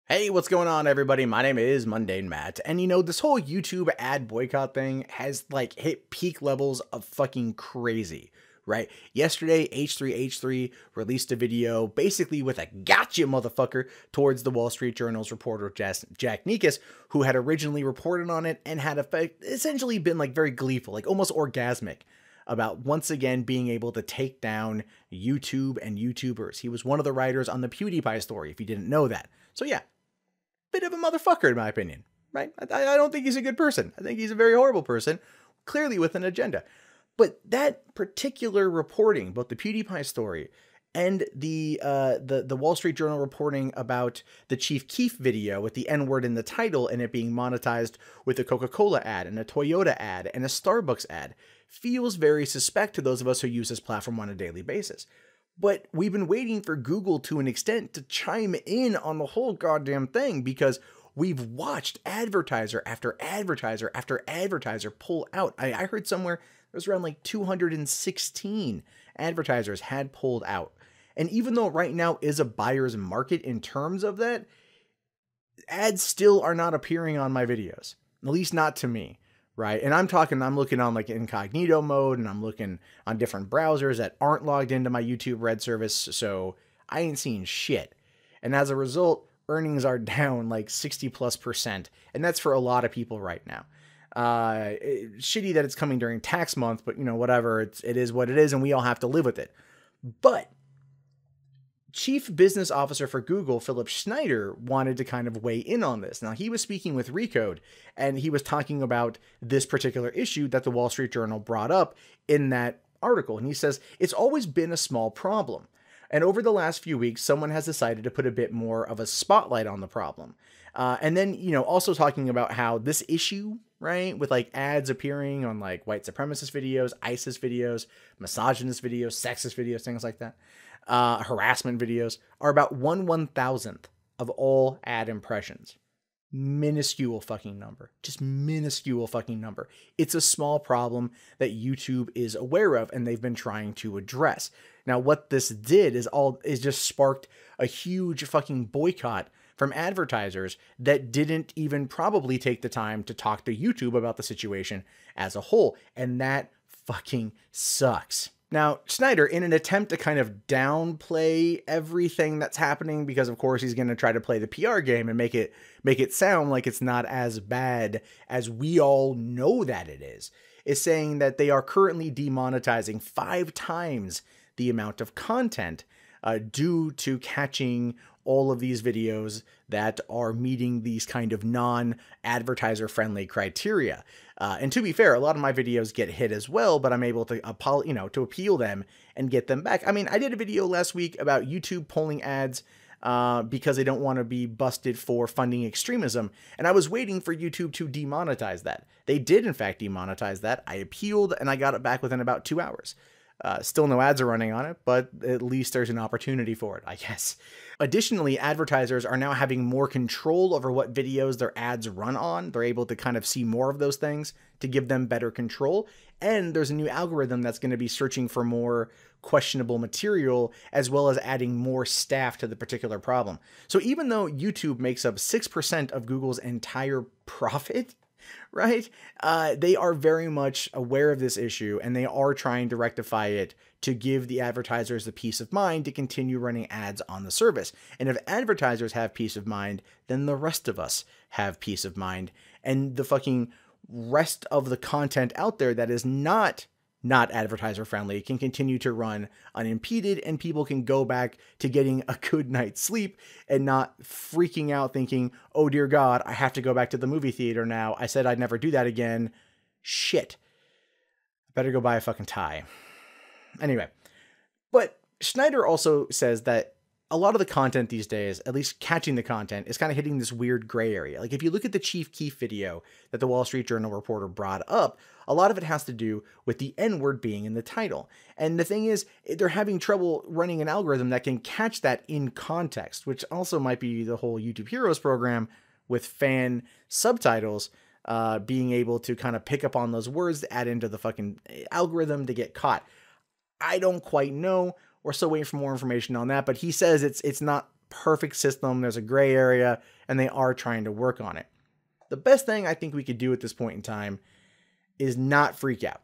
Hey, what's going on, everybody? My name is Mundane Matt, and this whole YouTube ad boycott thing has hit peak levels of fucking crazy, right? Yesterday, H3H3 released a video basically with a gotcha motherfucker towards the Wall Street Journal's reporter Jack Nikas, who had originally reported on it and had essentially been very gleeful, almost orgasmic about once again being able to take down YouTube and YouTubers. He was one of the writers on the PewDiePie story, if you didn't know that. So yeah, bit of a motherfucker in my opinion, right? I don't think he's a good person. I think he's a very horrible person, clearly with an agenda. But that particular reporting, both the PewDiePie story and the Wall Street Journal reporting about the Chief Keef video with the N-word in the title and it being monetized with a Coca-Cola ad and a Toyota ad and a Starbucks ad, feels very suspect to those of us who use this platform on a daily basis. But we've been waiting for Google to an extent to chime in on the whole goddamn thing because we've watched advertiser after advertiser after advertiser pull out. I heard somewhere there was around 216 advertisers had pulled out. And even though right now is a buyer's market in terms of that, ads still are not appearing on my videos, at least not to me. Right. And I'm looking on incognito mode and I'm looking on different browsers that aren't logged into my YouTube Red service. So I ain't seeing shit. And as a result, earnings are down 60+%. And that's for a lot of people right now. Shitty that it's coming during tax month, but whatever, it is what it is. And we all have to live with it. But Chief Business Officer for Google, Philipp Schindler, wanted to kind of weigh in on this. Now, he was speaking with Recode, and he was talking about this particular issue that the Wall Street Journal brought up in that article. And he says, it's always been a small problem. And over the last few weeks, someone has decided to put a bit more of a spotlight on the problem. And then, also talking about how this issue, right, with ads appearing on white supremacist videos, ISIS videos, misogynist videos, sexist videos, things like that, harassment videos, are about 1/1000th of all ad impressions. Minuscule fucking number. Just minuscule fucking number. It's a small problem that YouTube is aware of and they've been trying to address. Now, what this did is just sparked a huge fucking boycott from advertisers that didn't even probably take the time to talk to YouTube about the situation as a whole. And that fucking sucks. Now, Schindler, in an attempt to kind of downplay everything that's happening, because of course he's going to try to play the PR game and make it sound like it's not as bad as we all know that it is saying that they are currently demonetizing 5 times the amount of content due to catching all of these videos that are meeting these kind of non-advertiser friendly criteria. And to be fair, a lot of my videos get hit as well, but I'm able to to appeal them and get them back. I mean, I did a video last week about YouTube pulling ads because they don't want to be busted for funding extremism. And I was waiting for YouTube to demonetize that. They did, in fact, demonetize that. I appealed and I got it back within about 2 hours. Still no ads are running on it, but at least there's an opportunity for it, I guess. Additionally, advertisers are now having more control over what videos their ads run on. They're able to kind of see more of those things to give them better control. And there's a new algorithm that's going to be searching for more questionable material, as well as adding more staff to the particular problem. So even though YouTube makes up 6% of Google's entire profit, right? They are very much aware of this issue and they are trying to rectify it to give the advertisers the peace of mind to continue running ads on the service. And if advertisers have peace of mind, then the rest of us have peace of mind. And the fucking rest of the content out there that is not advertiser friendly can continue to run unimpeded, and people can go back to getting a good night's sleep and not freaking out thinking, oh dear God, I have to go back to the movie theater now. I said I'd never do that again. Shit. Better go buy a fucking tie. Anyway, but Schindler also says that a lot of the content these days, at least catching the content, is kind of hitting this weird gray area. If you look at the Chief Keef video that the Wall Street Journal reporter brought up, a lot of it has to do with the N-word being in the title. And the thing is, they're having trouble running an algorithm that can catch that in context, which also might be the whole YouTube Heroes program with fan subtitles, being able to kind of pick up on those words to add into the fucking algorithm to get caught. I don't quite know. We're still waiting for more information on that, but he says it's not perfect system. There's a gray area, and they are trying to work on it. The best thing I think we could do at this point in time is not freak out,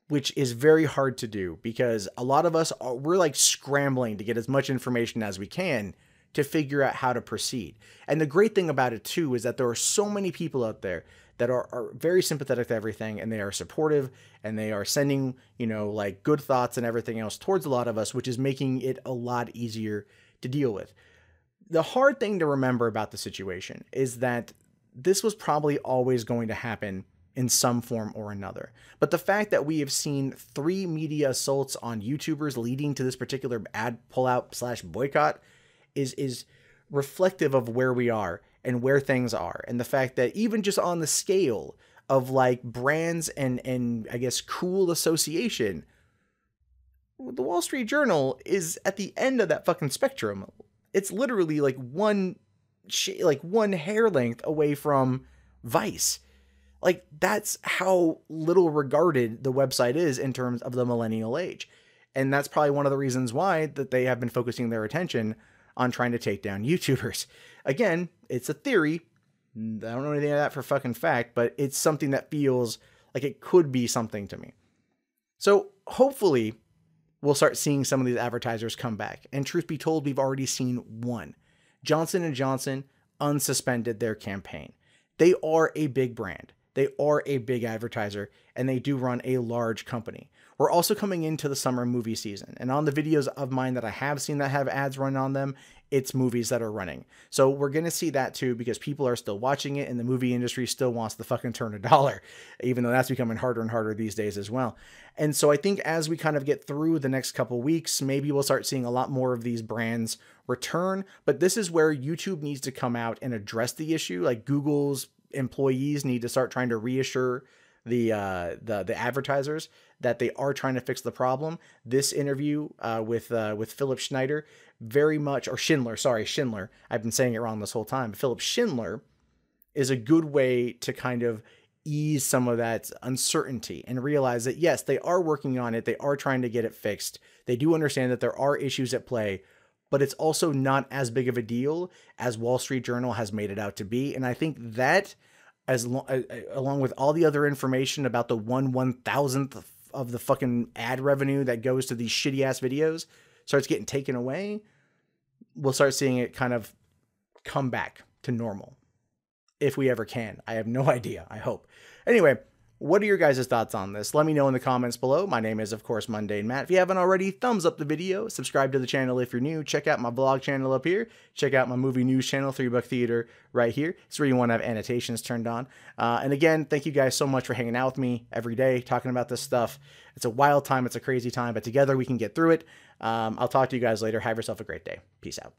which is very hard to do because a lot of us we're like scrambling to get as much information as we can to figure out how to proceed. And the great thing about it too is that there are so many people out there that are very sympathetic to everything, and they are supportive, and they are sending, you know, like good thoughts and everything else towards a lot of us, which is making it a lot easier to deal with. The hard thing to remember about the situation is that this was probably always going to happen in some form or another. But the fact that we have seen 3 media assaults on YouTubers leading to this particular ad pullout / boycott is reflective of where we are and where things are. And the fact that even just on the scale of like brands and I guess cool association, the Wall Street Journal is at the end of that fucking spectrum. It's literally like one hair length away from Vice. Like, that's how little regarded the website is in terms of the millennial age. And that's probably one of the reasons why that they have been focusing their attention on trying to take down YouTubers. Again, it's a theory. I don't know anything of that for fucking fact, but it's something that feels like it could be something to me. So hopefully we'll start seeing some of these advertisers come back. And truth be told, we've already seen one. Johnson & Johnson unsuspended their campaign. They are a big brand. They are a big advertiser, and they do run a large company. We're also coming into the summer movie season, and on the videos of mine that I have seen that have ads run on them, it's movies that are running. So we're going to see that too, because people are still watching it, and the movie industry still wants to fucking turn a dollar, even though that's becoming harder and harder these days as well. And so I think as we kind of get through the next couple weeks, maybe we'll start seeing a lot more of these brands return. But this is where YouTube needs to come out and address the issue. Like, Google's employees need to start trying to reassure the advertisers that they are trying to fix the problem. This interview with Philipp Schindler, Schindler. I've been saying it wrong this whole time. Philipp Schindler is a good way to kind of ease some of that uncertainty and realize that yes, they are working on it. They are trying to get it fixed. They do understand that there are issues at play, but it's also not as big of a deal as Wall Street Journal has made it out to be. And I think that along with all the other information about the 1/1000th of the fucking ad revenue that goes to these shitty ass videos starts getting taken away, we'll start seeing it kind of come back to normal. If we ever can. I have no idea. I hope. Anyway, what are your guys' thoughts on this? Let me know in the comments below. My name is, of course, Mundane Matt. If you haven't already, thumbs up the video. Subscribe to the channel if you're new. Check out my vlog channel up here. Check out my movie news channel, 3 Buck Theater, right here. It's where you want to have annotations turned on. And again, thank you guys so much for hanging out with me every day, talking about this stuff. It's a wild time. It's a crazy time, but together we can get through it. I'll talk to you guys later. Have yourself a great day. Peace out.